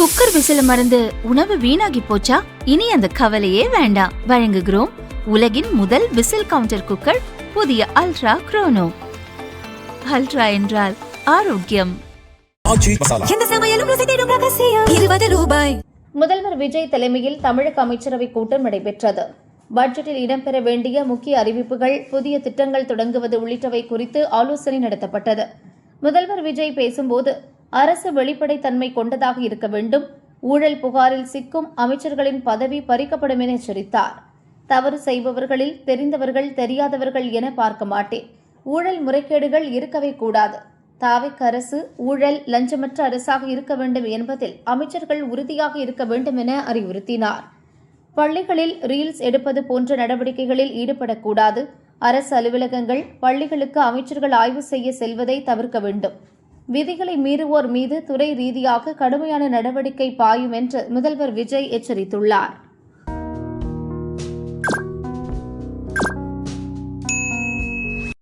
Cooker விசில மறந்து உணவு வீணாகி போச்சா? இனி அந்த கவலையே வேண்டாம். வழங்குகிறோம் உலகின் முதல் விசில் கவுண்டர் குக்கர், புதிய அல்ட்ரா குரோனோ. அல்ட்ரா என்றால் ஆரோக்கியம். முதல்வர் விஜய் தலைமையில் தமிழக அமைச்சரவை கூட்டம் நடைபெற்றது. பட்ஜெட்டில் இடம்பெற வேண்டிய முக்கிய அறிவிப்புகள், புதிய திட்டங்கள் தொடங்குவது உள்ளிட்டவை குறித்து ஆலோசனை நடத்தப்பட்டது. முதல்வர் விஜய் பேசும்போது, அரசு வெளிப்படைத்தன்மை கொண்டதாக இருக்க வேண்டும், ஊழல் புகாரில் சிக்கும் அமைச்சர்களின் பதவி பறிக்கப்படும் என எச்சரித்தார். தவறு செய்பவர்களில் தெரிந்தவர்கள் தெரியாதவர்கள் என பார்க்க மாட்டேன். ஊழல் முறைகேடுகள் இருக்கவே கூடாது. தாவேக அரசு ஊழல் லஞ்சமற்ற அரசாக இருக்க வேண்டும் என்பதில் அமைச்சர்கள் உறுதியாக இருக்க வேண்டும் என அறிவுறுத்தினார். பள்ளிகளில் ரீல்ஸ் எடுப்பது போன்ற நடவடிக்கைகளில் ஈடுபடக்கூடாது. அரசு அலுவலகங்கள், பள்ளிகளுக்கு அமைச்சர்கள் ஆய்வு செய்ய செல்வதை தவிர்க்க வேண்டும். விதிகளை மீறுவோர் மீது துறை ரீதியாக கடுமையான நடவடிக்கை பாயும் என்று முதல்வர் விஜய் எச்சரித்துள்ளார்.